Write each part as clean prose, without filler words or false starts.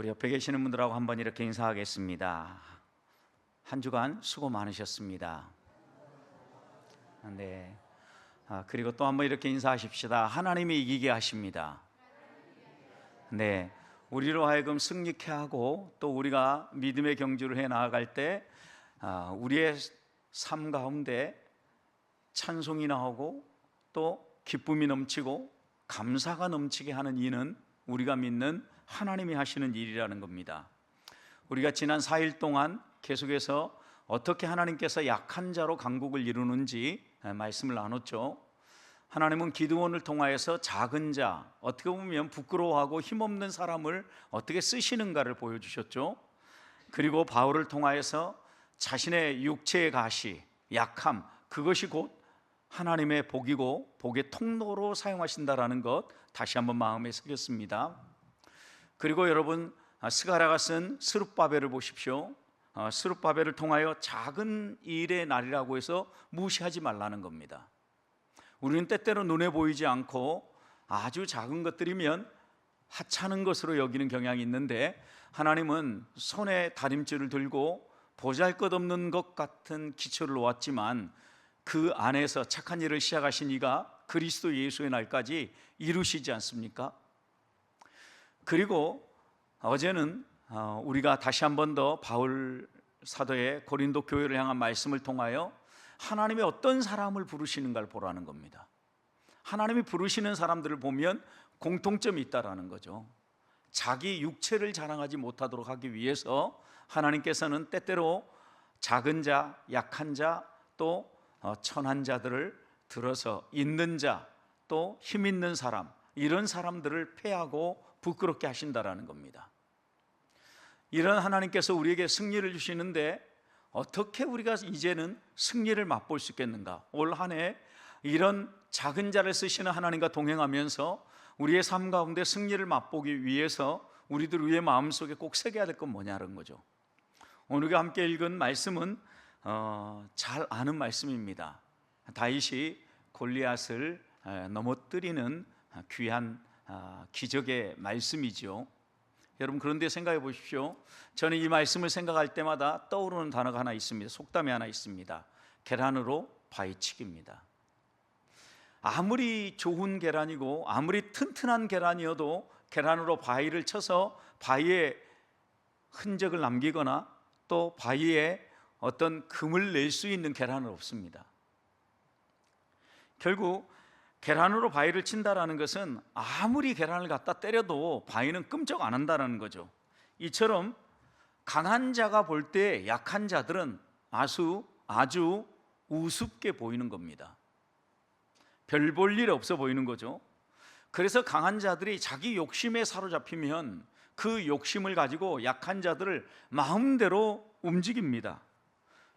우리 옆에 계시는 분들하고 한번 이렇게 인사하겠습니다. 한 주간 수고 많으셨습니다. 네. 그리고 또 한번 이렇게 인사하십시다. 하나님이 이기게 하십니다. 네. 우리로 하여금 승리케 하고 또 우리가 믿음의 경주를 해 나아갈 때 우리의 삶 가운데 찬송이 나오고 또 기쁨이 넘치고 감사가 넘치게 하는 이는 우리가 믿는 하나님이 하시는 일이라는 겁니다. 우리가 지난 4일 동안 계속해서 어떻게 하나님께서 약한 자로 강국을 이루는지 말씀을 나눴죠. 하나님은 기드온을 통하여서 작은 자, 어떻게 보면 부끄러워하고 힘없는 사람을 어떻게 쓰시는가를 보여주셨죠. 그리고 바울을 통하여서 자신의 육체의 가시, 약함, 그것이 곧 하나님의 복이고 복의 통로로 사용하신다라는 것 다시 한번 마음에 새겼습니다. 그리고 여러분, 스가랴가 쓴 스룹바벨을 보십시오. 스룹바벨을 통하여 작은 일의 날이라고 해서 무시하지 말라는 겁니다. 우리는 때때로 눈에 보이지 않고 아주 작은 것들이면 하찮은 것으로 여기는 경향이 있는데, 하나님은 손에 다림줄을 들고 보잘것없는 것 같은 기초를 놓았지만 그 안에서 착한 일을 시작하신 이가 그리스도 예수의 날까지 이루시지 않습니까? 그리고 어제는 우리가 다시 한 번 더 바울 사도의 고린도 교회를 향한 말씀을 통하여 하나님이 어떤 사람을 부르시는가를 보라는 겁니다. 하나님이 부르시는 사람들을 보면 공통점이 있다라는 거죠. 자기 육체를 자랑하지 못하도록 하기 위해서 하나님께서는 때때로 작은 자, 약한 자, 또 천한 자들을 들어서 있는 자, 또 힘 있는 사람, 이런 사람들을 패하고 부끄럽게 하신다라는 겁니다. 이런 하나님께서 우리에게 승리를 주시는데 어떻게 우리가 이제는 승리를 맛볼 수 있겠는가? 올 한 해 이런 작은 자를 쓰시는 하나님과 동행하면서 우리의 삶 가운데 승리를 맛보기 위해서 우리들 위의 마음속에 꼭 새겨야 될 건 뭐냐는 거죠. 오늘 우리가 함께 읽은 말씀은 잘 아는 말씀입니다. 다윗이 골리앗을 넘어뜨리는 귀한 기적의 말씀이죠. 여러분, 그런데 생각해 보십시오. 저는 이 말씀을 생각할 때마다 떠오르는 단어가 하나 있습니다. 속담이 하나 있습니다. 계란으로 바위치기입니다. 아무리 좋은 계란이고 아무리 튼튼한 계란이어도 계란으로 바위를 쳐서 바위에 흔적을 남기거나 또 바위에 어떤 금을 낼 수 있는 계란은 없습니다. 결국 계란으로 바위를 친다라는 것은 아무리 계란을 갖다 때려도 바위는 끔찍 안 한다는 거죠. 이처럼 강한 자가 볼 때 약한 자들은 아주 우습게 보이는 겁니다. 별 볼 일 없어 보이는 거죠. 그래서 강한 자들이 자기 욕심에 사로잡히면 그 욕심을 가지고 약한 자들을 마음대로 움직입니다.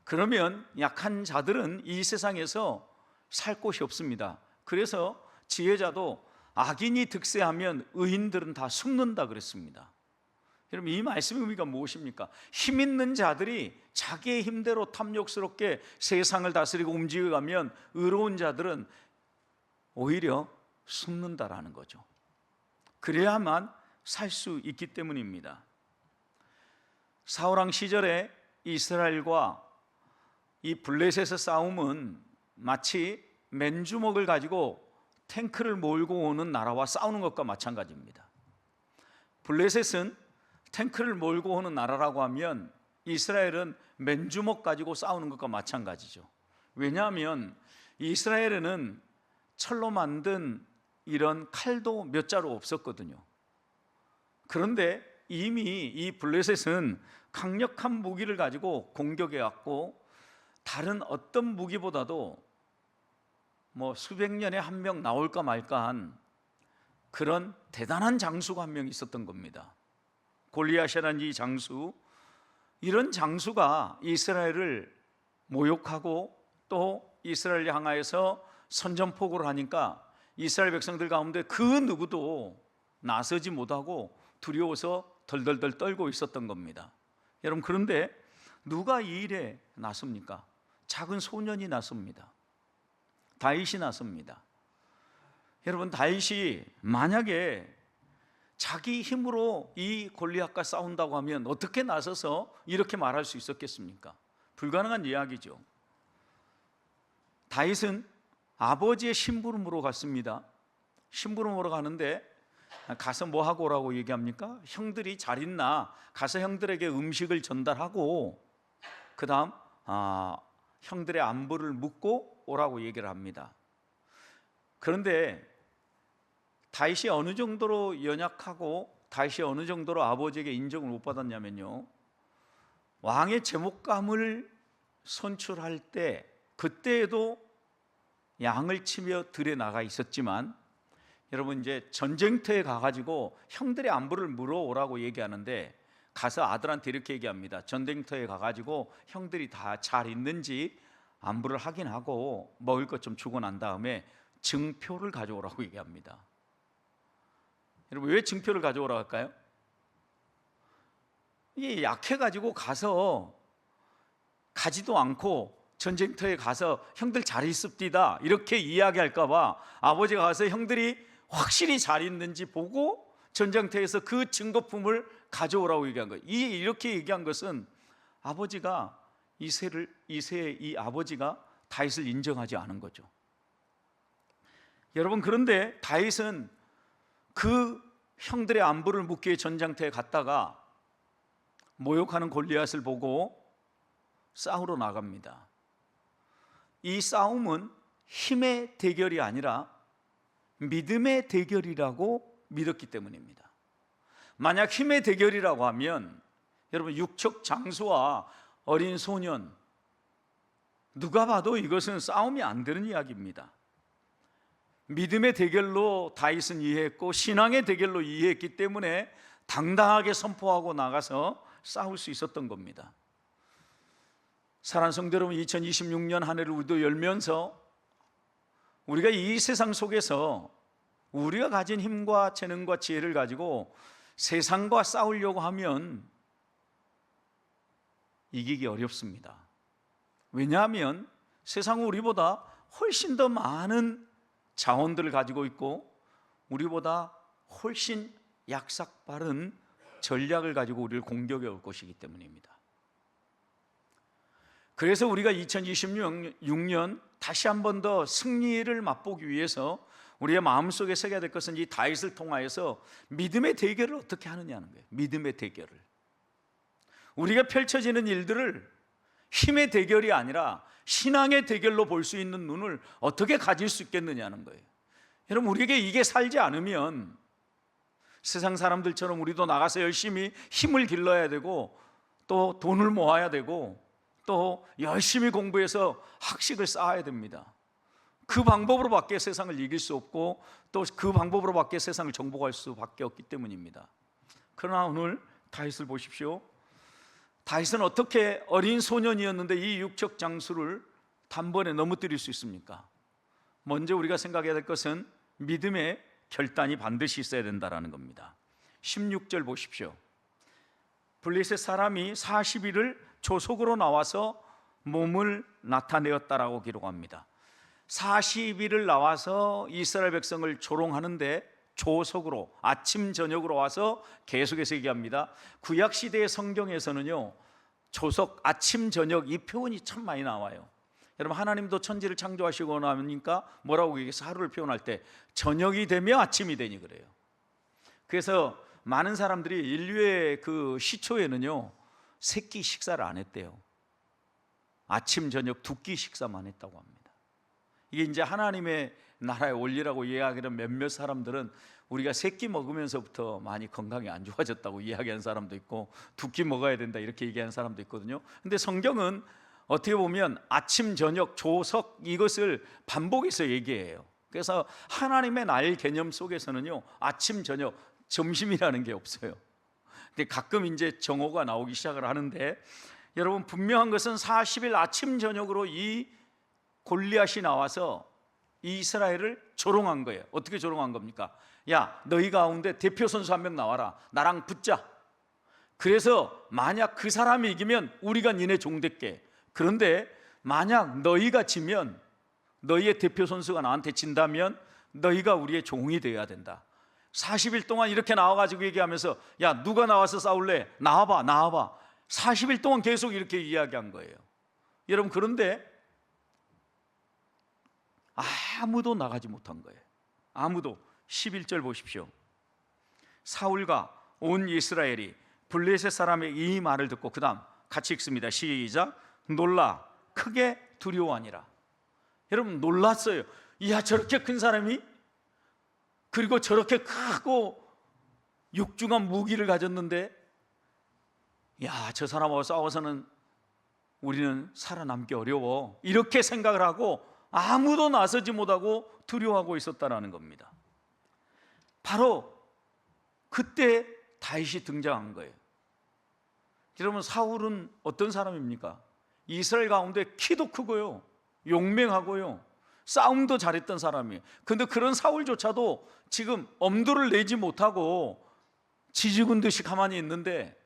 그러면 약한 자들은 이 세상에서 살 곳이 없습니다. 그래서 지혜자도 악인이 득세하면 의인들은 다 숨는다 그랬습니다. 여러분, 이 말씀의 의미가 무엇입니까? 힘 있는 자들이 자기의 힘대로 탐욕스럽게 세상을 다스리고 움직여가면 의로운 자들은 오히려 숨는다라는 거죠. 그래야만 살 수 있기 때문입니다. 사울왕 시절에 이스라엘과 이 블레셋의 싸움은 마치 맨주먹을 가지고 탱크를 몰고 오는 나라와 싸우는 것과 마찬가지입니다. 블레셋은 탱크를 몰고 오는 나라라고 하면 이스라엘은 맨주먹 가지고 싸우는 것과 마찬가지죠. 왜냐하면 이스라엘에는 철로 만든 이런 칼도 몇 자루 없었거든요. 그런데 이미 이 블레셋은 강력한 무기를 가지고 공격해 왔고, 다른 어떤 무기보다도 수백 년에 한 명 나올까 말까 한 그런 대단한 장수가 한 명 있었던 겁니다. 골리앗이라는 이 장수, 이런 장수가 이스라엘을 모욕하고 또 이스라엘을 향하여서 선전포고를 하니까 이스라엘 백성들 가운데 그 누구도 나서지 못하고 두려워서 덜덜덜 떨고 있었던 겁니다. 여러분, 그런데 누가 이 일에 나섭니까? 작은 소년이 나섭니다. 다윗이 나섭니다. 여러분, 다윗이 만약에 자기 힘으로 이 골리앗과 싸운다고 하면 어떻게 나서서 이렇게 말할 수 있었겠습니까? 불가능한 이야기죠. 다윗은 아버지의 심부름으로 갔습니다. 심부름으로 가는데 가서 뭐 하고 오라고 얘기합니까? 형들이 잘 있나? 가서 형들에게 음식을 전달하고 그 다음 형들의 안부를 묻고 오라고 얘기를 합니다. 그런데 다윗이 어느 정도로 연약하고 다윗이 어느 정도로 아버지에게 인정을 못 받았냐면요, 왕의 제목감을 선출할 때 그때에도 양을 치며 들에 나가 있었지만, 여러분 이제 전쟁터에 가가지고 형들의 안부를 물어오라고 얘기하는데 가서 아들한테 이렇게 얘기합니다. 전쟁터에 가가지고 형들이 다 잘 있는지 안부를 확인하고 먹을 것 좀 주고 난 다음에 증표를 가져오라고 얘기합니다. 여러분 왜 증표를 가져오라고 할까요? 이게 약해가지고 가서 가지도 않고 전쟁터에 가서 형들 잘 있습디다 이렇게 이야기할까 봐 아버지가 가서 형들이 확실히 잘 있는지 보고 전쟁터에서 그 증거품을 가져오라고 얘기한 거예요. 이렇게 얘기한 것은 아버지가 이 아버지가 다윗을 인정하지 않은 거죠. 여러분, 그런데 다윗은 그 형들의 안부를 묻기 위해 전장터에 갔다가 모욕하는 골리앗을 보고 싸우러 나갑니다. 이 싸움은 힘의 대결이 아니라 믿음의 대결이라고 믿었기 때문입니다. 만약 힘의 대결이라고 하면 여러분, 육척 장수와 어린 소년, 누가 봐도 이것은 싸움이 안 되는 이야기입니다. 믿음의 대결로 다윗은 이해했고 신앙의 대결로 이해했기 때문에 당당하게 선포하고 나가서 싸울 수 있었던 겁니다. 사랑하는 성도 여러분, 2026년 한 해를 우리도 열면서 우리가 이 세상 속에서 우리가 가진 힘과 재능과 지혜를 가지고 세상과 싸우려고 하면 이기기 어렵습니다. 왜냐하면 세상은 우리보다 훨씬 더 많은 자원들을 가지고 있고 우리보다 훨씬 약삭 빠른 전략을 가지고 우리를 공격해 올 것이기 때문입니다. 그래서 우리가 2026년 다시 한 번 더 승리를 맛보기 위해서 우리의 마음속에 새겨야 될 것은 이 다윗을 통하여서 믿음의 대결을 어떻게 하느냐는 거예요. 믿음의 대결을, 우리가 펼쳐지는 일들을 힘의 대결이 아니라 신앙의 대결로 볼 수 있는 눈을 어떻게 가질 수 있겠느냐는 거예요. 여러분, 우리에게 이게 살지 않으면 세상 사람들처럼 우리도 나가서 열심히 힘을 길러야 되고 또 돈을 모아야 되고 또 열심히 공부해서 학식을 쌓아야 됩니다. 그 방법으로밖에 세상을 이길 수 없고 또 그 방법으로밖에 세상을 정복할 수밖에 없기 때문입니다. 그러나 오늘 다윗을 보십시오. 다윗은 어떻게 어린 소년이었는데 이 육척 장수를 단번에 넘어뜨릴 수 있습니까? 먼저 우리가 생각해야 될 것은 믿음의 결단이 반드시 있어야 된다는 겁니다. 16절 보십시오. 블레셋 사람이 40일을 조속으로 나와서 몸을 나타내었다라고 기록합니다. 40일을 나와서 이스라엘 백성을 조롱하는데 조속으로 아침 저녁으로 와서 계속해서 얘기합니다. 구약 시대의 성경에서는요, 조석, 아침 저녁 이 표현이 참 많이 나와요. 여러분, 하나님도 천지를 창조하시고 나니까 뭐라고 얘기해서 하루를 표현할 때 저녁이 되며 아침이 되니 그래요. 그래서 많은 사람들이 인류의 그 시초에는요 세 끼 식사를 안 했대요. 아침 저녁 두 끼 식사만 했다고 합니다. 이게 이제 하나님의 나라의 원리라고 이야기하는 몇몇 사람들은 우리가 세 끼 먹으면서부터 많이 건강이 안 좋아졌다고 이야기하는 사람도 있고 두 끼 먹어야 된다 이렇게 얘기하는 사람도 있거든요. 근데 성경은 어떻게 보면 아침 저녁 조석 이것을 반복해서 얘기해요. 그래서 하나님의 날 개념 속에서는요 아침 저녁 점심이라는 게 없어요. 근데 가끔 이제 정오가 나오기 시작을 하는데, 여러분 분명한 것은 40일 아침 저녁으로 이 골리앗이 나와서 이스라엘을 조롱한 거예요. 어떻게 조롱한 겁니까? 야, 너희 가운데 대표 선수 한 명 나와라, 나랑 붙자. 그래서 만약 그 사람이 이기면 우리가 니네 종 될게. 그런데 만약 너희가 지면, 너희의 대표 선수가 나한테 진다면 너희가 우리의 종이 되어야 된다. 40일 동안 이렇게 나와가지고 얘기하면서 야, 누가 나와서 싸울래? 나와봐 40일 동안 계속 이렇게 이야기한 거예요. 여러분, 그런데 아무도 나가지 못한 거예요. 아무도. 11절 보십시오. 사울과 온 이스라엘이 블레셋 사람의 이 말을 듣고, 그 다음 같이 읽습니다. 시작. 놀라 크게 두려워하니라. 여러분, 놀랐어요. 이야, 저렇게 큰 사람이, 그리고 저렇게 크고 육중한 무기를 가졌는데, 야, 저 사람하고 싸워서는 우리는 살아남기 어려워, 이렇게 생각을 하고 아무도 나서지 못하고 두려워하고 있었다는 겁니다. 바로 그때 다윗이 등장한 거예요. 여러분, 사울은 어떤 사람입니까? 이스라엘 가운데 키도 크고요, 용맹하고요, 싸움도 잘했던 사람이에요. 근데 그런 사울조차도 지금 엄두를 내지 못하고 지지군 듯이 가만히 있는데,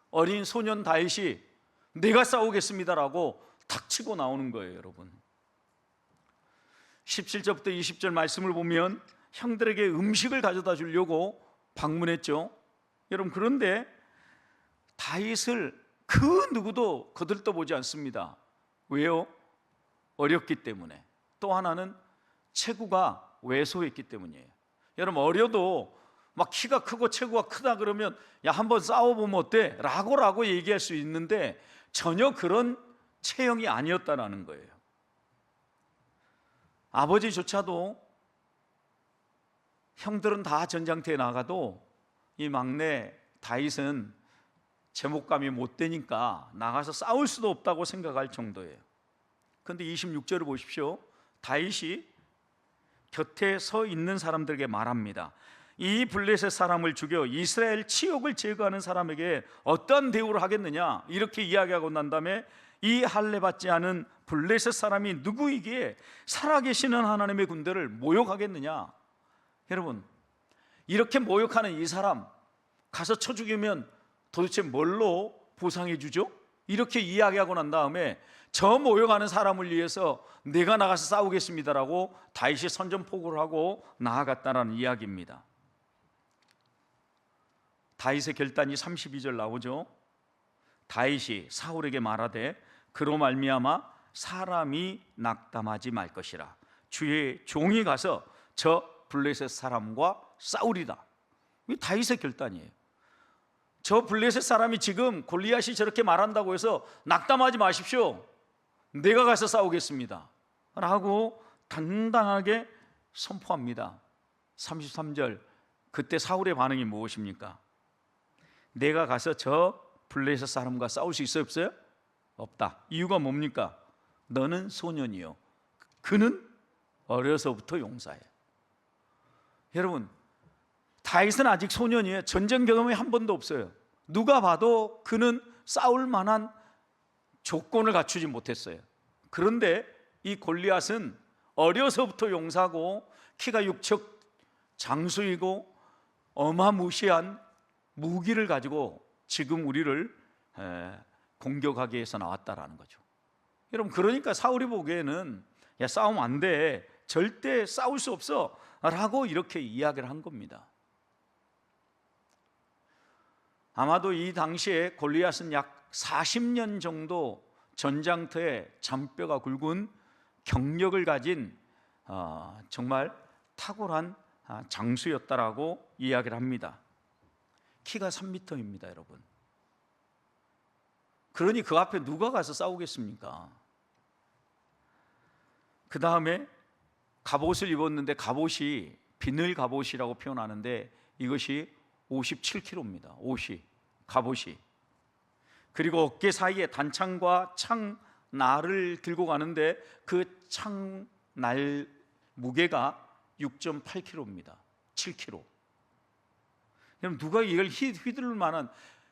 어린 소년 다윗이 내가 싸우겠습니다라고 탁치고 나오는 거예요. 여러분, 17절부터 20절 말씀을 보면 형들에게 음식을 가져다 주려고 방문했죠. 여러분, 그런데 다윗을 그 누구도 거들떠보지 않습니다. 왜요? 어렸기 때문에. 또 하나는 체구가 왜소했기 때문이에요. 여러분, 어려도 막 키가 크고 체구가 크다 그러면 야, 한번 싸워보면 어때? 라고 얘기할 수 있는데 전혀 그런 체형이 아니었다는 거예요. 아버지조차도, 형들은 다 전장터에 나가도 이 막내 다윗은 제목감이 못 되니까 나가서 싸울 수도 없다고 생각할 정도예요. 그런데 26절을 보십시오. 다윗이 곁에 서 있는 사람들에게 말합니다. 이 블레셋 사람을 죽여 이스라엘 치욕을 제거하는 사람에게 어떤 대우를 하겠느냐, 이렇게 이야기하고 난 다음에 이 할례 받지 않은 블레셋 사람이 누구이기에 살아계시는 하나님의 군대를 모욕하겠느냐. 여러분, 이렇게 모욕하는 이 사람 가서 쳐 죽이면 도대체 뭘로 보상해 주죠? 이렇게 이야기하고 난 다음에 저 모욕하는 사람을 위해서 내가 나가서 싸우겠습니다라고 다윗이 선전포고를 하고 나아갔다는 이야기입니다. 다윗의 결단이 32절 나오죠. 다윗이 사울에게 말하되 그로 말미암아 사람이 낙담하지 말 것이라. 주의 종이 가서 저 블레셋 사람과 싸우리다. 이게 다윗의 결단이에요. 저 블레셋 사람이 지금 골리앗이 저렇게 말한다고 해서 낙담하지 마십시오, 내가 가서 싸우겠습니다 라고 당당하게 선포합니다. 33절, 그때 사울의 반응이 무엇입니까? 내가 가서 저 블레셋 사람과 싸울 수 있어요, 없어요? 없다. 이유가 뭡니까? 너는 소년이요, 그는 어려서부터 용사예요. 여러분, 다윗은 아직 소년이에요. 전쟁 경험이 한 번도 없어요. 누가 봐도 그는 싸울 만한 조건을 갖추지 못했어요. 그런데 이 골리앗은 어려서부터 용사고 키가 6척 장수이고 어마무시한 무기를 가지고 지금 우리를 공격하기 위해서 나왔다라는 거죠. 여러분, 그러니까 사울이 보기에는 야, 싸우면 안 돼, 절대 싸울 수 없어 라고 이렇게 이야기를 한 겁니다. 아마도 이 당시에 골리앗은 약 40년 정도 전장터에 잔뼈가 굵은 경력을 가진 정말 탁월한 장수였다라고 이야기를 합니다. 키가 3m입니다, 여러분. 그러니 그 앞에 누가 가서 싸우겠습니까? 그 다음에 갑옷을 입었는데, 갑옷이 비늘 갑옷이라고 표현하는데 이것이 57kg입니다. 옷이, 갑옷이. 그리고 어깨 사이에 단창과 창날을 들고 가는데 그 창날 무게가 6.8kg입니다. 7kg. 그럼 누가 이걸 휘두를 만한,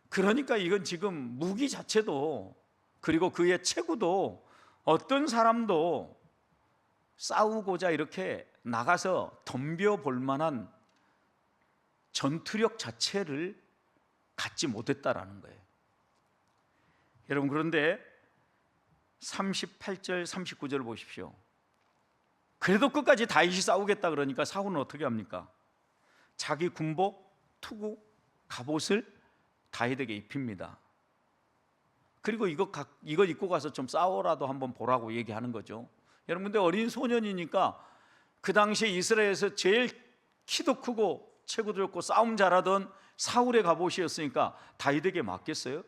그러니까 이건 지금 무기 자체도, 그리고 그의 체구도 어떤 사람도 싸우고자 이렇게 나가서 덤벼볼 만한 전투력 자체를 갖지 못했다라는 거예요. 여러분, 그런데 38절 39절을 보십시오. 그래도 끝까지 다윗이 싸우겠다 그러니까 사울은 어떻게 합니까? 자기 군복, 투구, 갑옷을 다윗에게 입힙니다. 그리고 이거 입고 가서 좀 싸워라도 한번 보라고 얘기하는 거죠. 여러분, 근데 어린 소년이니까 그 당시에 이스라엘에서 제일 키도 크고 체구도 좋고 싸움 잘하던 사울의 갑옷이었으니까 다윗에게 맞겠어요?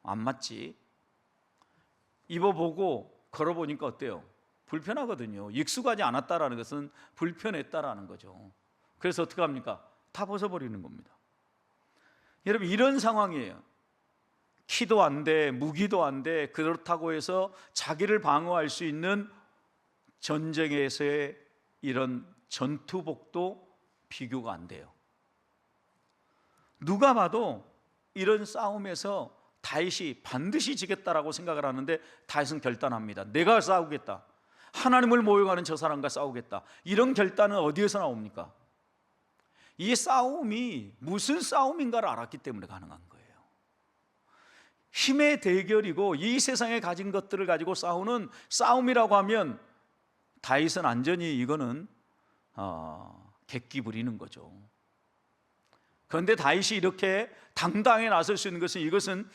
안 맞지. 입어보고 걸어보니까 어때요? 불편하거든요. 익숙하지 않았다라는 것은 불편했다라는 거죠. 그래서 어떻게 합니까? 다 벗어버리는 겁니다. 여러분, 이런 상황이에요. 키도 안 돼, 무기도 안 돼. 그렇다고 해서 자기를 방어할 수 있는 전쟁에서의 이런 전투복도 비교가 안 돼요. 누가 봐도 이런 싸움에서 다윗이 반드시 지겠다라고 생각을 하는데 다윗은 결단합니다. 내가 싸우겠다. 하나님을 모욕하는 저 사람과 싸우겠다. 이런 결단은 어디에서 나옵니까? 이 싸움이 무슨 싸움인가를 알았기 때문에 가능한 거예요. 힘의 대결이고 이 세상에 가진 것들을 가지고 싸우는 싸움이라고 하면 다윗은 완전히 이거는 객기 부리는 거죠. 그런데 다윗이 이렇게 당당히 나설 수 있는 것은 이것은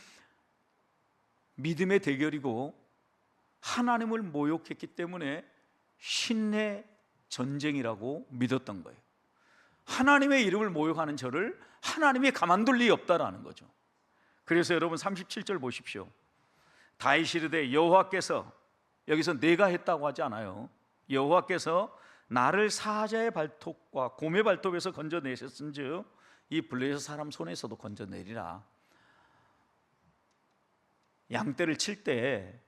믿음의 대결이고 하나님을 모욕했기 때문에 신의 전쟁이라고 믿었던 거예요. 하나님의 이름을 모욕하는 저를 하나님이 가만둘 리 없다라는 거죠. 그래서 여러분 37절 보십시오. 다윗이 이르되 여호와께서, 여기서 내가 했다고 하지 않아요. 여호와께서 나를 사자의 발톱과 곰의 발톱에서 건져내셨은즉 이 블레셋 사람 손에서도 건져내리라. 양떼를 칠 때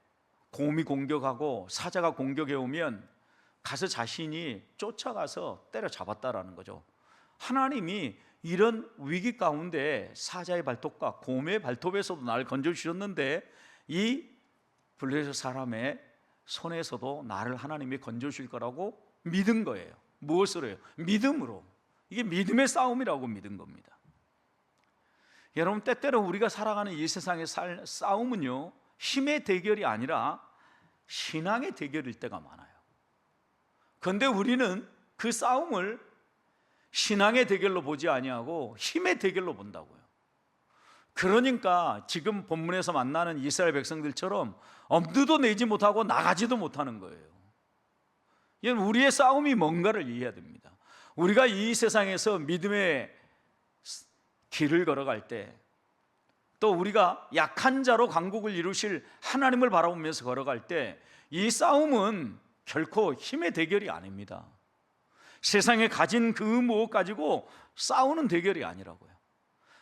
곰이 공격하고 사자가 공격해 오면 가서 자신이 쫓아가서 때려잡았다라는 거죠. 하나님이 이런 위기 가운데 사자의 발톱과 곰의 발톱에서도 나를 건져주셨는데 이 블레셋 사람의 손에서도 나를 하나님이 건져주실 거라고 믿은 거예요. 무엇으로 해요? 믿음으로. 이게 믿음의 싸움이라고 믿은 겁니다. 여러분, 때때로 우리가 살아가는 이 세상의 싸움은요, 힘의 대결이 아니라 신앙의 대결일 때가 많아요. 그런데 우리는 그 싸움을 신앙의 대결로 보지 아니하고 힘의 대결로 본다고요. 그러니까 지금 본문에서 만나는 이스라엘 백성들처럼 엄두도 내지 못하고 나가지도 못하는 거예요. 이건 우리의 싸움이 뭔가를 이해해야 됩니다. 우리가 이 세상에서 믿음의 길을 걸어갈 때, 또 우리가 약한 자로 강국을 이루실 하나님을 바라보면서 걸어갈 때, 이 싸움은 결코 힘의 대결이 아닙니다. 세상에 가진 그 무엇 가지고 싸우는 대결이 아니라고요.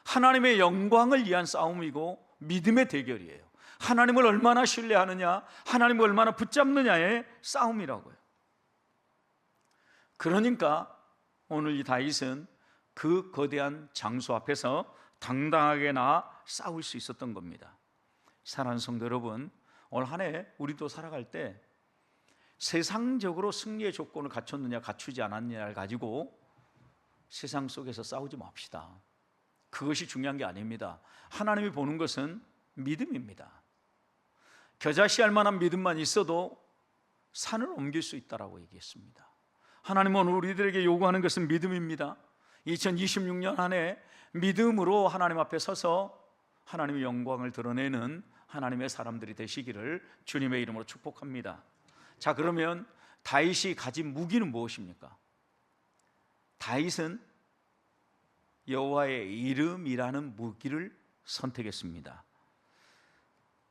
하나님의 영광을 위한 싸움이고 믿음의 대결이에요. 하나님을 얼마나 신뢰하느냐, 하나님을 얼마나 붙잡느냐의 싸움이라고요. 그러니까 오늘 이 다윗은 그 거대한 장수 앞에서 당당하게 나아 싸울 수 있었던 겁니다. 사랑하는 성도 여러분, 올 한 해 우리도 살아갈 때 세상적으로 승리의 조건을 갖췄느냐 갖추지 않았느냐를 가지고 세상 속에서 싸우지 맙시다. 그것이 중요한 게 아닙니다. 하나님이 보는 것은 믿음입니다. 겨자씨알 만한 믿음만 있어도 산을 옮길 수 있다라고 얘기했습니다. 하나님은 우리들에게 요구하는 것은 믿음입니다. 2026년 한 해 믿음으로 하나님 앞에 서서 하나님의 영광을 드러내는 하나님의 사람들이 되시기를 주님의 이름으로 축복합니다. 자, 그러면 다윗이 가진 무기는 무엇입니까? 다윗은 여호와의 이름이라는 무기를 선택했습니다.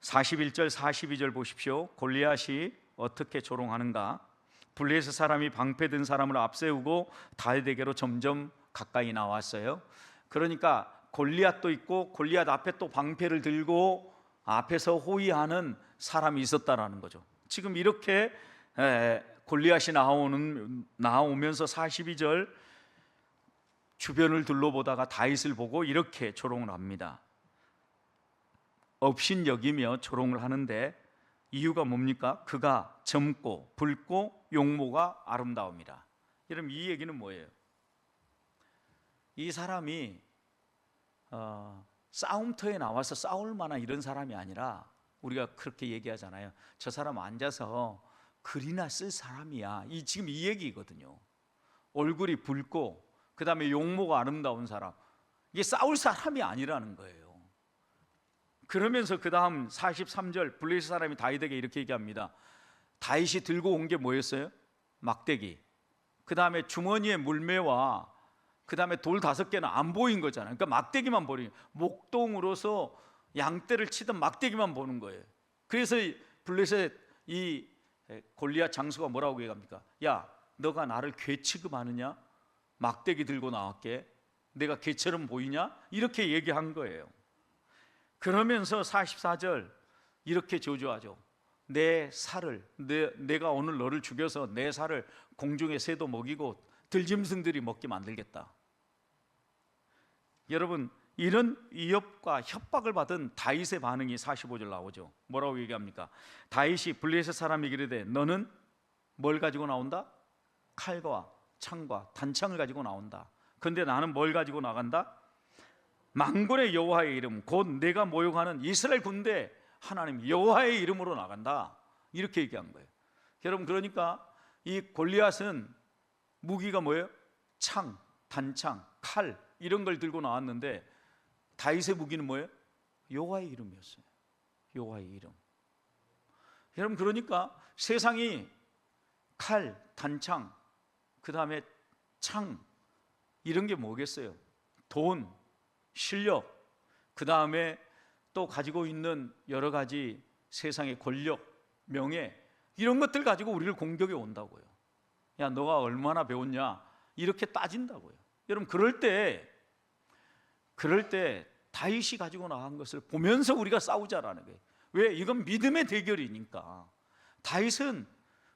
41절 42절 보십시오. 골리앗이 어떻게 조롱하는가? 블레셋 사람이 방패든 사람을 앞세우고 다윗에게로 점점 가까이 나왔어요. 그러니까 골리앗도 있고 골리앗 앞에 또 방패를 들고 앞에서 호위하는 사람이 있었다라는 거죠. 지금 이렇게 골리앗이 나오면서 42절 주변을 둘러보다가 다윗을 보고 이렇게 조롱을 합니다. 업신여기며 조롱을 하는데 이유가 뭡니까? 그가 젊고 붉고 용모가 아름다움이라. 여러분, 이 얘기는 뭐예요? 이 사람이 싸움터에 나와서 싸울 만한 이런 사람이 아니라, 우리가 그렇게 얘기하잖아요. 저 사람 앉아서 글이나 쓸 사람이야. 지금 이 얘기거든요. 얼굴이 붉고 그 다음에 용모가 아름다운 사람, 이게 싸울 사람이 아니라는 거예요. 그러면서 그 다음 43절 블레셋 사람이 다윗에게 이렇게 얘기합니다. 다윗이 들고 온 게 뭐였어요? 막대기, 그 다음에 주머니에 물매와 그 다음에 돌 5개는 안 보인 거잖아요. 그러니까 막대기만 보는, 목동으로서 양떼를 치던 막대기만 보는 거예요. 그래서 블레셋 이 골리앗 장수가 뭐라고 얘기합니까? 야, 너가 나를 괴 취급하느냐? 막대기 들고 나왔게 내가 개처럼 보이냐? 이렇게 얘기한 거예요. 그러면서 44절 이렇게 저주하죠. 내 살을, 내가 오늘 너를 죽여서 내 살을 공중의 새도 먹이고 들짐승들이 먹게 만들겠다. 여러분, 이런 위협과 협박을 받은 다윗의 반응이 45절 나오죠. 뭐라고 얘기합니까? 다윗이 블레셋 사람에게 이르되 너는 뭘 가지고 나온다? 칼과 창과 단창을 가지고 나온다. 그런데 나는 뭘 가지고 나간다? 만군의 여호와의 이름, 곧 내가 모욕하는 이스라엘 군대 하나님 여호와의 이름으로 나간다. 이렇게 얘기한 거예요. 여러분, 그러니까 이 골리앗은 무기가 뭐예요? 창, 단창, 칼 이런 걸 들고 나왔는데 다윗의 무기는 뭐예요? 여호와의 이름이었어요. 여호와의 이름. 여러분, 그러니까 세상이 칼, 단창, 그 다음에 창 이런 게 뭐겠어요? 돈, 실력, 그 다음에 또 가지고 있는 여러 가지 세상의 권력, 명예 이런 것들 가지고 우리를 공격해 온다고요. 야, 너가 얼마나 배웠냐 이렇게 따진다고요. 여러분, 그럴 때 다윗이 가지고 나간 것을 보면서 우리가 싸우자라는 거예요. 왜? 이건 믿음의 대결이니까. 다윗은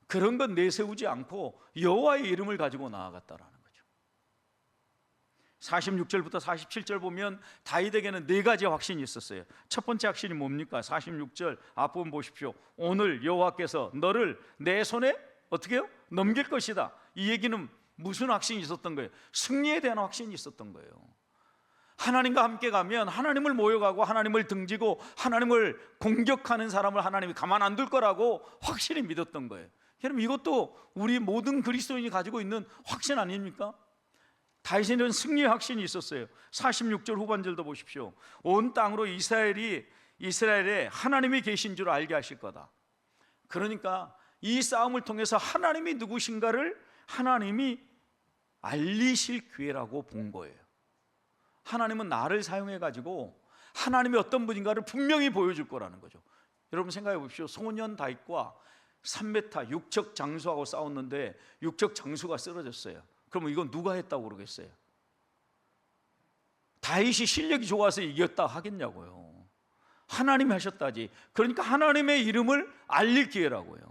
그런 건 내세우지 않고 여호와의 이름을 가지고 나아갔다라는 거죠. 46절부터 47절 보면 다윗에게는 4가지 확신이 있었어요. 첫 번째 확신이 뭡니까? 46절 앞부분 보십시오. 오늘 여호와께서 너를 내 손에 어떻게 해요? 넘길 것이다. 이 얘기는 무슨 확신이 있었던 거예요? 승리에 대한 확신이 있었던 거예요. 하나님과 함께 가면 하나님을 모욕하고 하나님을 등지고 하나님을 공격하는 사람을 하나님이 가만 안 둘 거라고 확실히 믿었던 거예요. 여러분, 이것도 우리 모든 그리스도인이 가지고 있는 확신 아닙니까? 다윗에는 승리의 확신이 있었어요. 46절 후반절도 보십시오. 온 땅으로 이스라엘에 하나님이 계신 줄 알게 하실 거다. 그러니까 이 싸움을 통해서 하나님이 누구신가를 하나님이 알리실 기회라고 본 거예요. 하나님은 나를 사용해 가지고 하나님이 어떤 분인가를 분명히 보여줄 거라는 거죠. 여러분, 생각해 보십시오. 소년 다윗과 3m 육척 장수하고 싸웠는데 육척 장수가 쓰러졌어요. 그러면 이건 누가 했다고 그러겠어요? 다윗이 실력이 좋아서 이겼다 하겠냐고요. 하나님이 하셨다지. 그러니까 하나님의 이름을 알릴 기회라고요.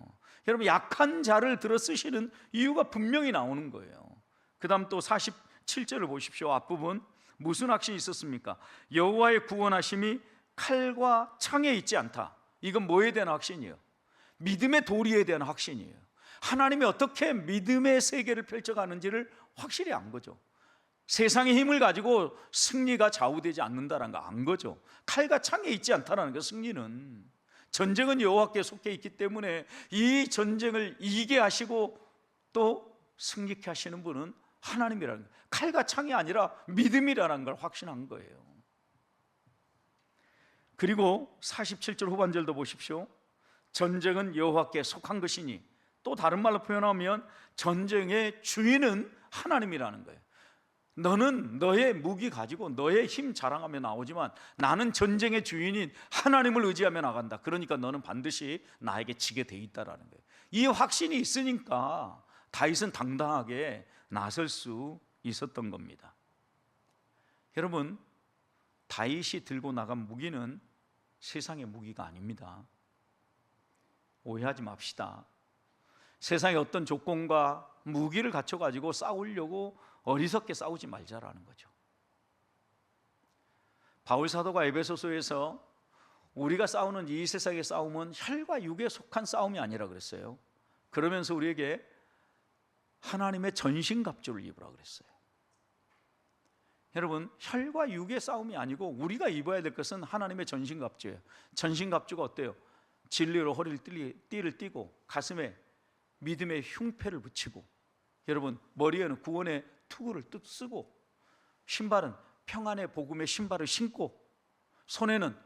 여러분, 약한 자를 들어 쓰시는 이유가 분명히 나오는 거예요. 그 다음 또 47절을 보십시오. 앞부분 무슨 확신이 있었습니까? 여호와의 구원하심이 칼과 창에 있지 않다. 이건 뭐에 대한 확신이에요? 믿음의 도리에 대한 확신이에요. 하나님이 어떻게 믿음의 세계를 펼쳐가는지를 확실히 안 거죠. 세상의 힘을 가지고 승리가 좌우되지 않는다는 거 안 거죠. 칼과 창에 있지 않다는 거. 승리는 전쟁은 여호와께 속해 있기 때문에 이 전쟁을 이기게 하시고 또 승리케 하시는 분은 하나님이라는 거예요. 칼과 창이 아니라 믿음이라는 걸 확신한 거예요. 그리고 47절 후반절도 보십시오. 전쟁은 여호와께 속한 것이니, 또 다른 말로 표현하면 전쟁의 주인은 하나님이라는 거예요. 너는 너의 무기 가지고 너의 힘 자랑하며 나오지만 나는 전쟁의 주인인 하나님을 의지하며 나간다. 그러니까 너는 반드시 나에게 지게 돼 있다라는 거예요. 이 확신이 있으니까 다윗은 당당하게 나설 수 있었던 겁니다. 여러분, 다윗이 들고 나간 무기는 세상의 무기가 아닙니다. 오해하지 맙시다. 세상의 어떤 조건과 무기를 갖춰가지고 싸우려고 어리석게 싸우지 말자라는 거죠. 바울 사도가 에베소서에서 우리가 싸우는 이 세상의 싸움은 혈과 육에 속한 싸움이 아니라 그랬어요. 그러면서 우리에게 하나님의 전신갑주를 입으라 그랬어요. 여러분, 혈과 육의 싸움이 아니고 우리가 입어야 될 것은 하나님의 전신갑주예요. 전신갑주가 어때요? 진리로 띠를 띠고 가슴에 믿음의 흉패를 붙이고, 여러분, 머리에는 구원의 투구를 쓰고, 신발은 평안의 복음의 신발을 신고, 손에는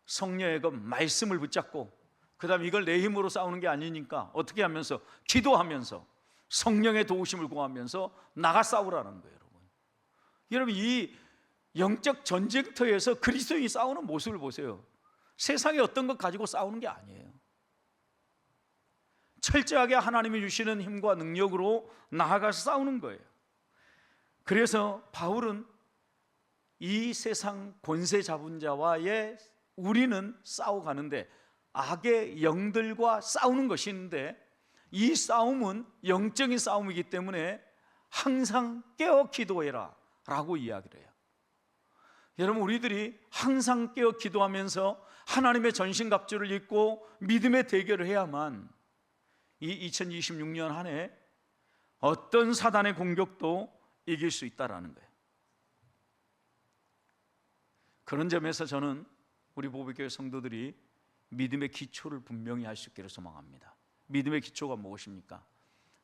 성령의 그 말씀을 붙잡고, 그 다음 이걸 내 힘으로 싸우는 게 아니니까 어떻게 하면서? 기도하면서 성령의 도우심을 구하면서 나가 싸우라는 거예요. 여러분, 이 영적 전쟁터에서 그리스도인이 싸우는 모습을 보세요. 세상에 어떤 것 가지고 싸우는 게 아니에요. 철저하게 하나님이 주시는 힘과 능력으로 나아가서 싸우는 거예요. 그래서 바울은 이 세상 권세 잡은 자와의 우리는 싸워가는데, 악의 영들과 싸우는 것이 있는데, 이 싸움은 영적인 싸움이기 때문에 항상 깨어 기도해라 라고 이야기를 해요. 여러분, 우리들이 항상 깨어 기도하면서 하나님의 전신갑주를 입고 믿음의 대결을 해야만 이 2026년 한 해 어떤 사단의 공격도 이길 수 있다라는 거예요. 그런 점에서 저는 우리 보배교회 성도들이 믿음의 기초를 분명히 할 수 있기를 소망합니다. 믿음의 기초가 무엇입니까?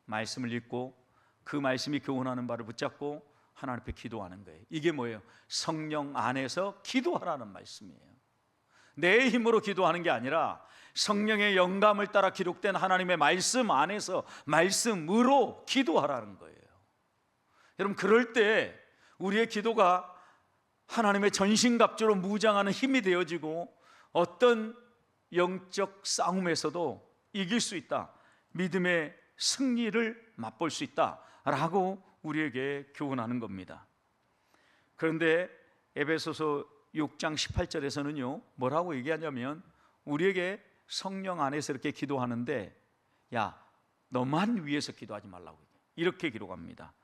말씀을 읽고 그 말씀이 교훈하는 바를 붙잡고 하나님 앞에 기도하는 거예요. 이게 뭐예요? 성령 안에서 기도하라는 말씀이에요. 내 힘으로 기도하는 게 아니라 성령의 영감을 따라 기록된 하나님의 말씀 안에서 말씀으로 기도하라는 거예요. 여러분, 그럴 때 우리의 기도가 하나님의 전신갑주로 무장하는 힘이 되어지고 어떤 영적 싸움에서도 이길 수 있다, 믿음의 승리를 맛볼 수 있다라고 우리에게 교훈하는 겁니다. 그런데 에베소서 6장 18절에서는요 뭐라고 얘기하냐면, 우리에게 성령 안에서 이렇게 기도하는데, 야, 너만 위해서 기도하지 말라고 이렇게 기록합니다.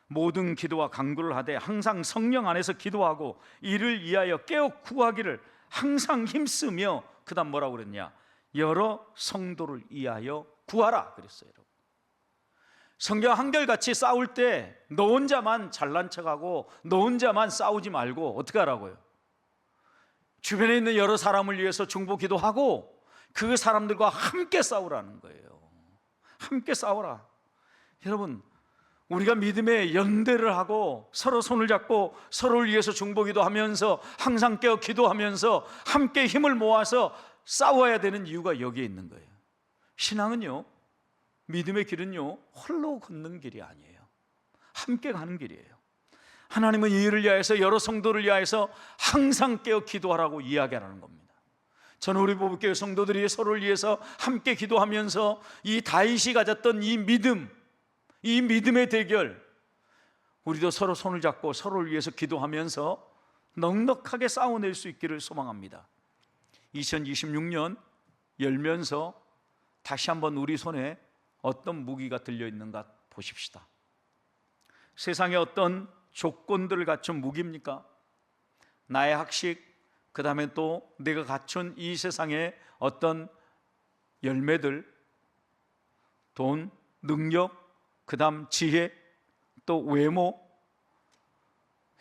모든 기도와 간구를 하되 항상 성령 안에서 기도하고 이를 위하여 깨어 구하기를 항상 힘쓰며, 그 다음 뭐라고 그랬냐? 여러 성도를 위하여 구하라 그랬어요. 여러분, 성경 한결같이 싸울 때 너 혼자만 잘난 척하고 너 혼자만 싸우지 말고 어떻게 하라고요? 주변에 있는 여러 사람을 위해서 중보 기도하고 그 사람들과 함께 싸우라는 거예요. 함께 싸워라. 여러분, 우리가 믿음의 연대를 하고 서로 손을 잡고 서로를 위해서 중보 기도하면서 항상 깨어 기도하면서 함께 힘을 모아서 싸워야 되는 이유가 여기에 있는 거예요. 신앙은요, 믿음의 길은요 홀로 걷는 길이 아니에요. 함께 가는 길이에요. 하나님은 이 일을 위하여서 여러 성도를 위하여서 항상 깨어 기도하라고 이야기하는 겁니다. 저는 우리 보배교회 성도들이 서로를 위해서 함께 기도하면서 이 다윗이 가졌던 이 믿음, 이 믿음의 대결, 우리도 서로 손을 잡고 서로를 위해서 기도하면서 넉넉하게 싸워낼 수 있기를 소망합니다. 2026년 열면서 다시 한번 우리 손에 어떤 무기가 들려있는가 보십시다. 세상에 어떤 조건들을 갖춘 무기입니까? 나의 학식, 그 다음에 또 내가 갖춘 이 세상의 어떤 열매들, 돈, 능력, 그 다음 지혜, 또 외모,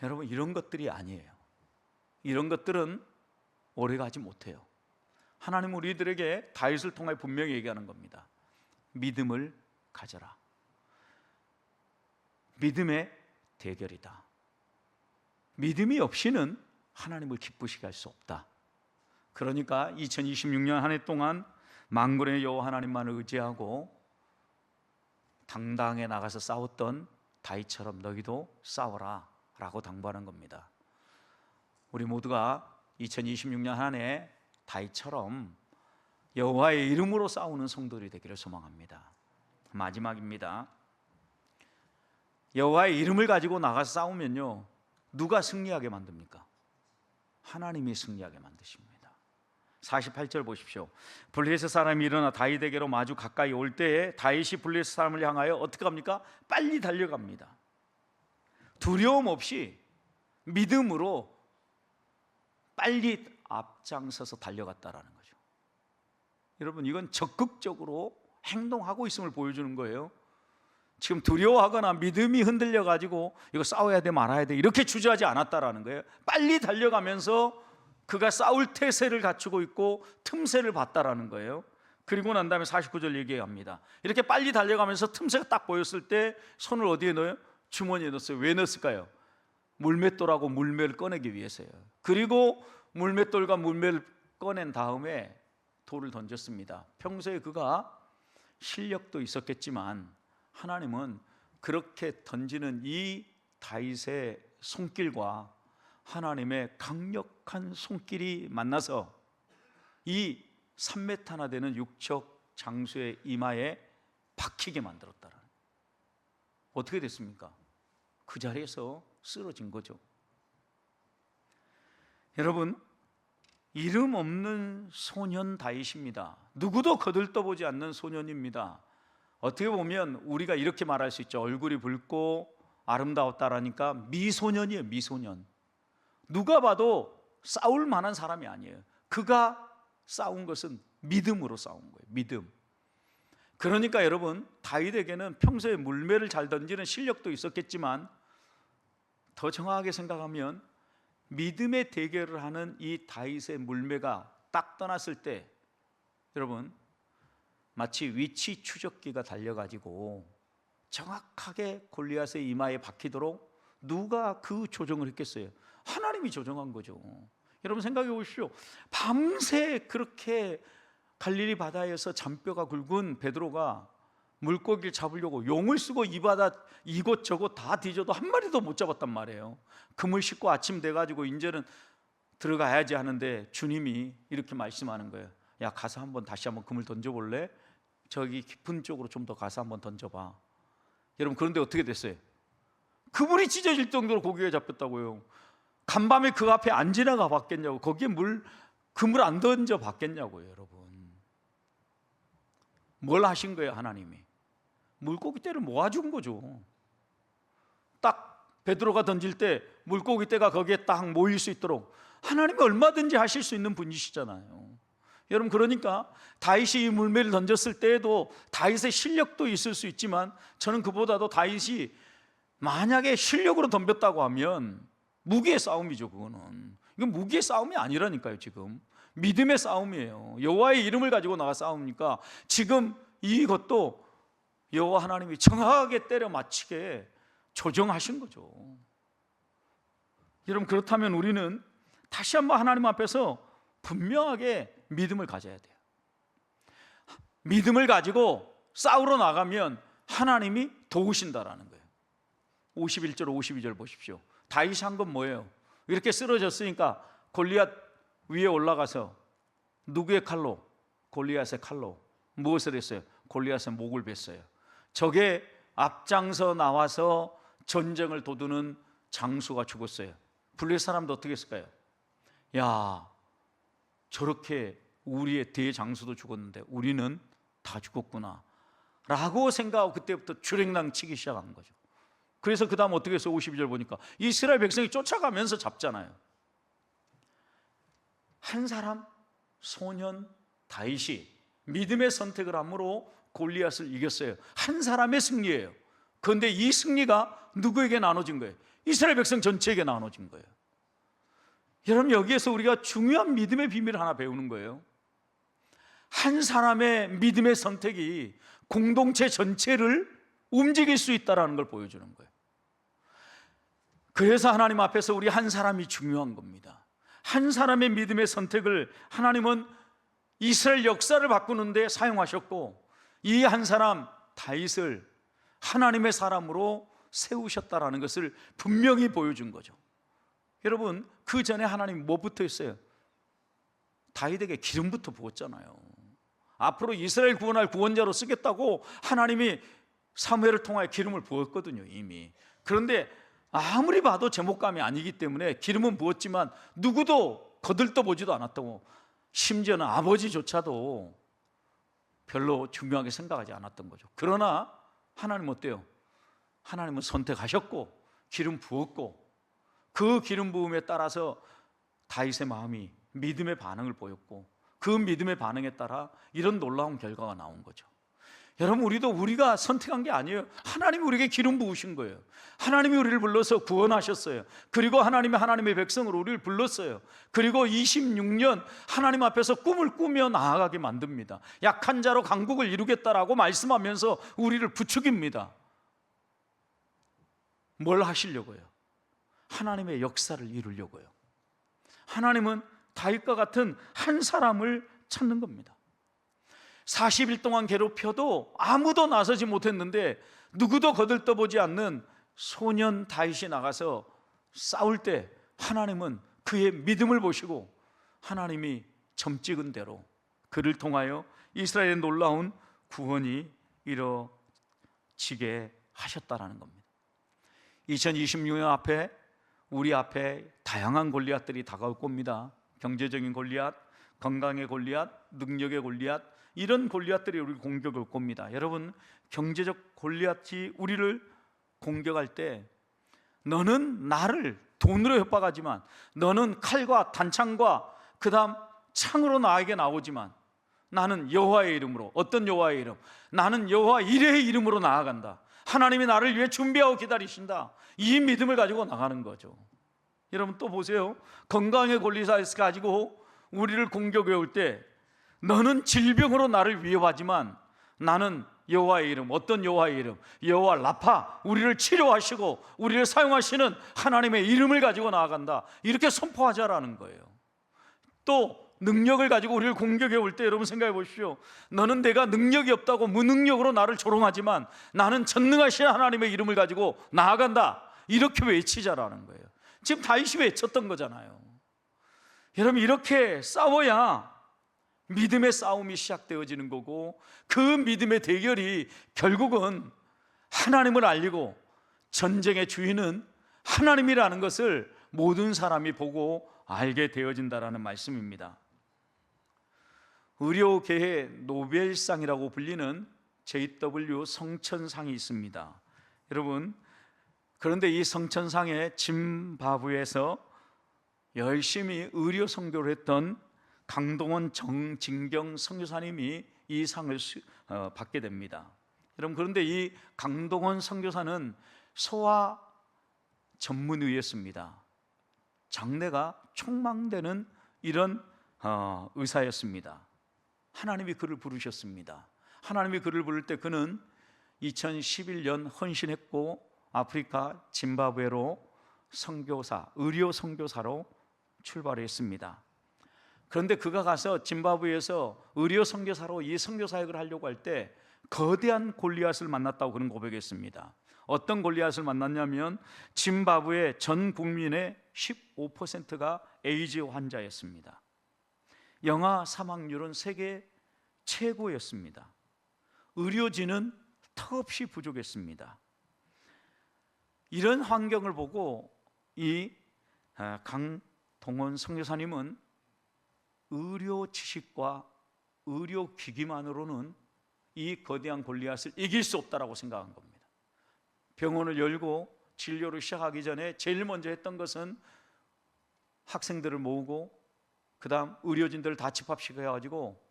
여러분, 이런 것들이 아니에요. 이런 것들은 오래가지 못해요. 하나님은 우리들에게 다윗을 통해 분명히 얘기하는 겁니다. 믿음을 가져라. 믿음의 대결이다. 믿음이 없이는 하나님을 기쁘시게 할 수 없다. 그러니까 2026년 한 해 동안 만군의 여호와 하나님만을 의지하고 당당하게 나가서 싸웠던 다윗처럼 너희도 싸워라 라고 당부하는 겁니다. 우리 모두가 2026년 한 해 다윗처럼 여호와의 이름으로 싸우는 성도들이 되기를 소망합니다. 마지막입니다. 여호와의 이름을 가지고 나가서 싸우면요, 누가 승리하게 만듭니까? 하나님이 승리하게 만드십니다. 48절 보십시오. 블레셋 사람이 일어나 다윗에게로 마주 가까이 올 때에 다윗이 블레셋 사람을 향하여 어떻게 합니까? 빨리 달려갑니다. 두려움 없이 믿음으로 빨리 앞장서서 달려갔다라는 거죠. 여러분, 이건 적극적으로 행동하고 있음을 보여주는 거예요. 지금 두려워하거나 믿음이 흔들려 가지고 이거 싸워야 돼 말아야 돼 이렇게 주저하지 않았다라는 거예요. 빨리 달려가면서 그가 싸울 태세를 갖추고 있고 틈새를 봤다라는 거예요. 그리고 난 다음에 49절 얘기합니다. 이렇게 빨리 달려가면서 틈새가 딱 보였을 때 손을 어디에 넣어요? 주머니에 넣었어요. 왜 넣었을까요? 물맷돌하고 물매를 꺼내기 위해서요. 그리고 물맷돌과 물매를 꺼낸 다음에 돌을 던졌습니다. 평소에 그가 실력도 있었겠지만 하나님은 그렇게 던지는 이 다윗의 손길과 하나님의 강력한 손길이 만나서 이 3m나 되는 육척 장수의 이마에 박히게 만들었다라는. 어떻게 됐습니까? 그 자리에서 쓰러진 거죠. 여러분, 이름 없는 소년 다윗입니다. 누구도 거들떠보지 않는 소년입니다. 어떻게 보면 우리가 이렇게 말할 수 있죠. 얼굴이 붉고 아름다웠다라니까 미소년이에요. 미소년. 누가 봐도 싸울 만한 사람이 아니에요. 그가 싸운 것은 믿음으로 싸운 거예요. 믿음. 그러니까 여러분, 다윗에게는 평소에 물매를 잘 던지는 실력도 있었겠지만 더 정확하게 생각하면 믿음의 대결을 하는 이 다윗의 물매가 딱 떠났을 때 여러분, 마치 위치 추적기가 달려가지고 정확하게 골리앗의 이마에 박히도록 누가 그 조정을 했겠어요? 하나님이 조정한 거죠. 여러분 생각해 보십시오. 밤새 그렇게 갈릴리 바다에서 잔뼈가 굵은 베드로가 물고기를 잡으려고 용을 쓰고 이 바다 이곳저곳 다 뒤져도 한 마리도 못 잡았단 말이에요. 그물 씻고 아침 돼가지고 이제는 들어가야지 하는데 주님이 이렇게 말씀하는 거예요. 야, 가서 다시 한번 그물 던져볼래? 저기 깊은 쪽으로 좀 더 가서 한번 던져봐. 여러분, 그런데 어떻게 됐어요? 그물이 찢어질 정도로 고기가 잡혔다고요. 간밤에 그 앞에 안 지나가 봤겠냐고. 거기에 그물 안 던져 봤겠냐고요. 여러분, 뭘 하신 거예요? 하나님이 물고기 떼를 모아준 거죠. 딱 베드로가 던질 때 물고기 떼가 거기에 딱 모일 수 있도록 하나님이 얼마든지 하실 수 있는 분이시잖아요. 여러분, 그러니까 다윗이 이 물매를 던졌을 때에도 다윗의 실력도 있을 수 있지만 저는 그보다도 다윗이 만약에 실력으로 덤볐다고 하면 무기의 싸움이죠. 그거는 이건 무기의 싸움이 아니라니까요. 지금 믿음의 싸움이에요. 여호와의 이름을 가지고 나가 싸우니까 지금 이것도 여호와 하나님이 정확하게 때려 맞히게 조정하신 거죠. 여러분, 그렇다면 우리는 다시 한번 하나님 앞에서 분명하게 믿음을 가져야 돼요. 믿음을 가지고 싸우러 나가면 하나님이 도우신다라는 거예요. 51절 52절 보십시오. 다윗이 한 건 뭐예요? 이렇게 쓰러졌으니까 골리앗 위에 올라가서 누구의 칼로? 골리앗의 칼로 무엇을 했어요? 골리앗의 목을 뱄어요. 적의 앞장서 나와서 전쟁을 도두는 장수가 죽었어요. 블레 사람도 어떻게 했을까요? 야, 저렇게 우리의 대장수도 죽었는데 우리는 다 죽었구나 라고 생각하고 그때부터 주랭랑 치기 시작한 거죠. 그래서 그 다음 어떻게 해서 52절 보니까 이스라엘 백성이 쫓아가면서 잡잖아요. 한 사람 소년 다윗이 믿음의 선택을 함으로 골리앗을 이겼어요. 한 사람의 승리예요. 그런데 이 승리가 누구에게 나눠진 거예요? 이스라엘 백성 전체에게 나눠진 거예요. 여러분, 여기에서 우리가 중요한 믿음의 비밀을 하나 배우는 거예요. 한 사람의 믿음의 선택이 공동체 전체를 움직일 수 있다는 걸 보여주는 거예요. 그래서 하나님 앞에서 우리 한 사람이 중요한 겁니다. 한 사람의 믿음의 선택을 하나님은 이스라엘 역사를 바꾸는 데 사용하셨고 이 한 사람 다윗을 하나님의 사람으로 세우셨다라는 것을 분명히 보여준 거죠. 여러분, 그 전에 하나님이 뭐부터 했어요? 다윗에게 기름부터 부었잖아요. 앞으로 이스라엘 구원할 구원자로 쓰겠다고 하나님이 사무엘을 통하여 기름을 부었거든요, 이미. 그런데 아무리 봐도 제목감이 아니기 때문에 기름은 부었지만 누구도 거들떠보지도 않았다고, 심지어는 아버지조차도 별로 중요하게 생각하지 않았던 거죠. 그러나 하나님은 어때요? 하나님은 선택하셨고 기름 부었고 그 기름 부음에 따라서 다윗의 마음이 믿음의 반응을 보였고 그 믿음의 반응에 따라 이런 놀라운 결과가 나온 거죠. 여러분, 우리가 선택한 게 아니에요. 하나님이 우리에게 기름 부으신 거예요. 하나님이 우리를 불러서 구원하셨어요. 그리고 하나님의 백성으로 우리를 불렀어요. 그리고 26년 하나님 앞에서 꿈을 꾸며 나아가게 만듭니다. 약한 자로 강국을 이루겠다라고 말씀하면서 우리를 부추깁니다. 뭘 하시려고요? 하나님의 역사를 이루려고요. 하나님은 다윗과 같은 한 사람을 찾는 겁니다. 40일 동안 괴롭혀도 아무도 나서지 못했는데 누구도 거들떠보지 않는 소년 다윗이 나가서 싸울 때 하나님은 그의 믿음을 보시고 하나님이 점 찍은 대로 그를 통하여 이스라엘의 놀라운 구원이 이루어지게 하셨다라는 겁니다. 2026년 앞에 우리 앞에 다양한 골리앗들이 다가올 겁니다. 경제적인 골리앗, 건강의 골리앗, 능력의 골리앗, 이런 골리앗들이 우리 공격을 올 겁니다. 여러분, 경제적 골리앗이 우리를 공격할 때 너는 나를 돈으로 협박하지만, 너는 칼과 단창과 그 다음 창으로 나에게 나오지만 나는 여호와의 이름으로, 어떤 여호와의 이름? 나는 여호와 이레의 이름으로 나아간다. 하나님이 나를 위해 준비하고 기다리신다. 이 믿음을 가지고 나가는 거죠. 여러분 또 보세요. 건강의 골리앗을 가지고 우리를 공격해 올 때 너는 질병으로 나를 위협하지만 나는 여호와의 이름, 어떤 여호와의 이름? 여호와 라파, 우리를 치료하시고 우리를 사용하시는 하나님의 이름을 가지고 나아간다. 이렇게 선포하자라는 거예요. 또 능력을 가지고 우리를 공격해 올 때 여러분 생각해 보십시오. 너는 내가 능력이 없다고 무능력으로 나를 조롱하지만 나는 전능하신 하나님의 이름을 가지고 나아간다. 이렇게 외치자라는 거예요. 지금 다윗이 외쳤던 거잖아요. 여러분, 이렇게 싸워야 믿음의 싸움이 시작되어지는 거고, 그 믿음의 대결이 결국은 하나님을 알리고 전쟁의 주인은 하나님이라는 것을 모든 사람이 보고 알게 되어진다라는 말씀입니다. 의료계의 노벨상이라고 불리는 JW 성천상이 있습니다. 여러분, 그런데 이 성천상에 짐바브웨에서 열심히 의료 선교를 했던 강동원 정진경 선교사님이 이 상을 받게 됩니다. 여러분, 그런데 이 강동원 선교사는 소아 전문의였습니다. 장래가 촉망되는 이런 의사였습니다. 하나님이 그를 부르셨습니다. 하나님이 그를 부를 때 그는 2011년 헌신했고 아프리카 짐바브웨로 선교사, 의료 선교사로 출발했습니다. 그런데 그가 가서 짐바브웨에서 의료 선교사로 이 선교 사역을 하려고 할 때 거대한 골리앗을 만났다고 그는 고백했습니다. 어떤 골리앗을 만났냐면 짐바브웨 전 국민의 15%가 에이즈 환자였습니다. 영아 사망률은 세계 최고였습니다. 의료진은 턱없이 부족했습니다. 이런 환경을 보고 이 강동원 선교사님은 의료 지식과 의료 기기만으로는 이 거대한 골리앗을 이길 수 없다라고 생각한 겁니다. 병원을 열고 진료를 시작하기 전에 제일 먼저 했던 것은 학생들을 모으고 그 다음 의료진들을 다 집합시켜가지고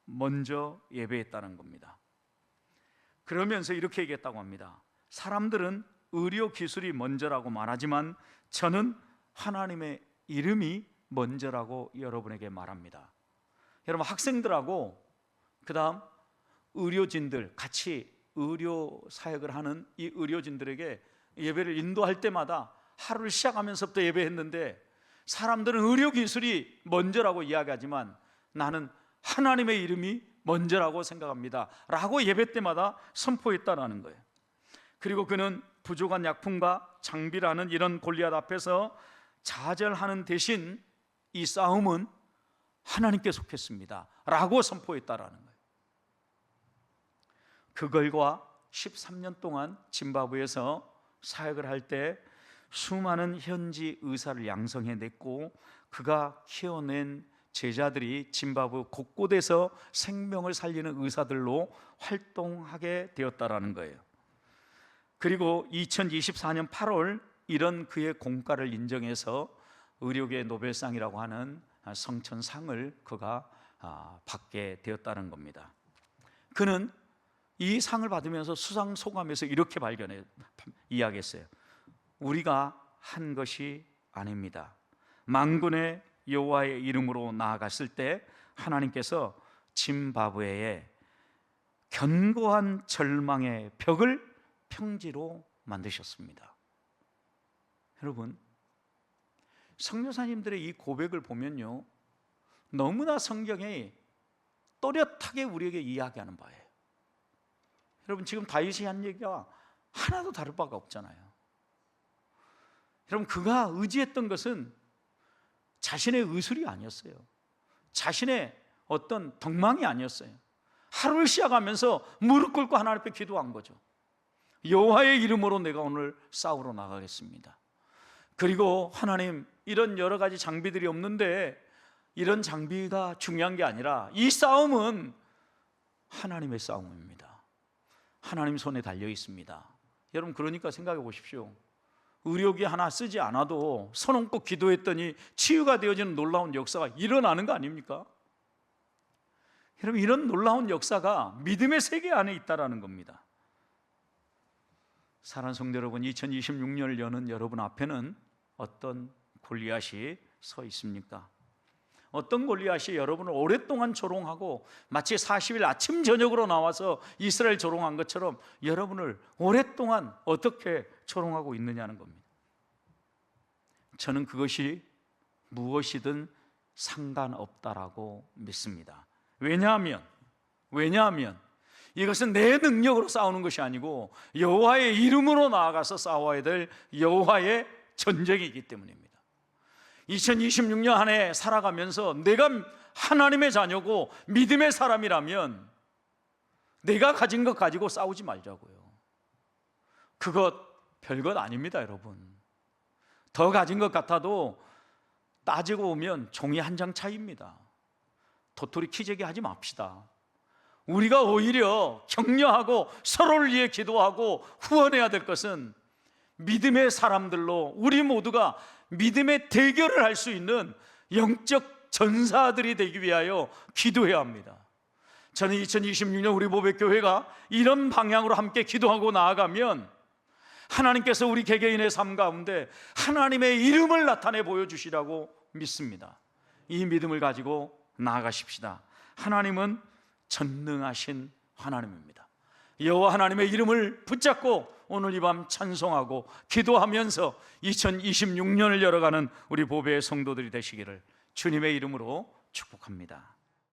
먼저 예배했다는 겁니다. 그러면서 이렇게 얘기했다고 합니다. 사람들은 의료 기술이 먼저라고 말하지만 저는 하나님의 이름이 먼저라고 여러분에게 말합니다. 여러분, 학생들하고 그 다음 의료진들, 같이 의료 사역을 하는 이 의료진들에게 예배를 인도할 때마다 하루를 시작하면서부터 예배했는데, 사람들은 의료 기술이 먼저라고 이야기하지만 나는 하나님의 이름이 먼저라고 생각합니다 라고 예배 때마다 선포했다라는 거예요. 그리고 그는 부족한 약품과 장비라는 이런 골리앗 앞에서 좌절하는 대신 이 싸움은 하나님께 속했습니다 라고 선포했다라는 거예요. 그 결과 13년 동안 짐바브웨에서 사역을 할 때 수많은 현지 의사를 양성해냈고, 그가 키워낸 제자들이 짐바브웨 곳곳에서 생명을 살리는 의사들로 활동하게 되었다라는 거예요. 그리고 2024년 8월 이런 그의 공과를 인정해서 의료계 노벨상이라고 하는 성천상을 그가 받게 되었다는 겁니다. 그는 이 상을 받으면서 수상 소감에서 이렇게 이야기했어요. 우리가 한 것이 아닙니다. 만군의 여호와의 이름으로 나아갔을 때 하나님께서 짐바브웨에 견고한 절망의 벽을 평지로 만드셨습니다. 여러분, 선교사님들의 이 고백을 보면요, 너무나 성경에 또렷하게 우리에게 이야기하는 바예요. 여러분, 지금 다윗이 한 얘기가 하나도 다를 바가 없잖아요. 여러분, 그가 의지했던 것은 자신의 의술이 아니었어요. 자신의 어떤 덕망이 아니었어요. 하루를 시작하면서 무릎 꿇고 하나님 앞에 기도한 거죠. 여호와의 이름으로 내가 오늘 싸우러 나가겠습니다. 그리고 하나님, 이런 여러 가지 장비들이 없는데 이런 장비가 중요한 게 아니라 이 싸움은 하나님의 싸움입니다. 하나님 손에 달려 있습니다. 여러분, 그러니까 생각해 보십시오. 의료기 하나 쓰지 않아도 손 얹고 기도했더니 치유가 되어지는 놀라운 역사가 일어나는 거 아닙니까? 여러분, 이런 놀라운 역사가 믿음의 세계 안에 있다는 겁니다. 사랑하는 성도 여러분, 2026년을 여는 여러분 앞에는 어떤 골리앗이 서 있습니까? 어떤 골리앗이 여러분을 오랫동안 조롱하고 마치 40일 아침 저녁으로 나와서 이스라엘 조롱한 것처럼 여러분을 오랫동안 어떻게 조롱하고 있느냐는 겁니다. 저는 그것이 무엇이든 상관없다라고 믿습니다. 왜냐하면 이것은 내 능력으로 싸우는 것이 아니고 여호와의 이름으로 나아가서 싸워야 될 여호와의 전쟁이기 때문입니다. 2026년 한 해 살아가면서 내가 하나님의 자녀고 믿음의 사람이라면 내가 가진 것 가지고 싸우지 말자고요. 그것 별것 아닙니다, 여러분. 더 가진 것 같아도 따지고 보면 종이 한 장 차이입니다. 도토리 키재기 하지 맙시다. 우리가 오히려 격려하고 서로를 위해 기도하고 후원해야 될 것은 믿음의 사람들로 우리 모두가 믿음의 대결을 할 수 있는 영적 전사들이 되기 위하여 기도해야 합니다. 저는 2026년 우리 보배교회가 이런 방향으로 함께 기도하고 나아가면 하나님께서 우리 개개인의 삶 가운데 하나님의 이름을 나타내 보여주시라고 믿습니다. 이 믿음을 가지고 나아가십시다. 하나님은 전능하신 하나님입니다. 여호와 하나님의 이름을 붙잡고 오늘 이 밤 찬송하고 기도하면서 2026년을 열어가는 우리 보배의 성도들이 되시기를 주님의 이름으로 축복합니다.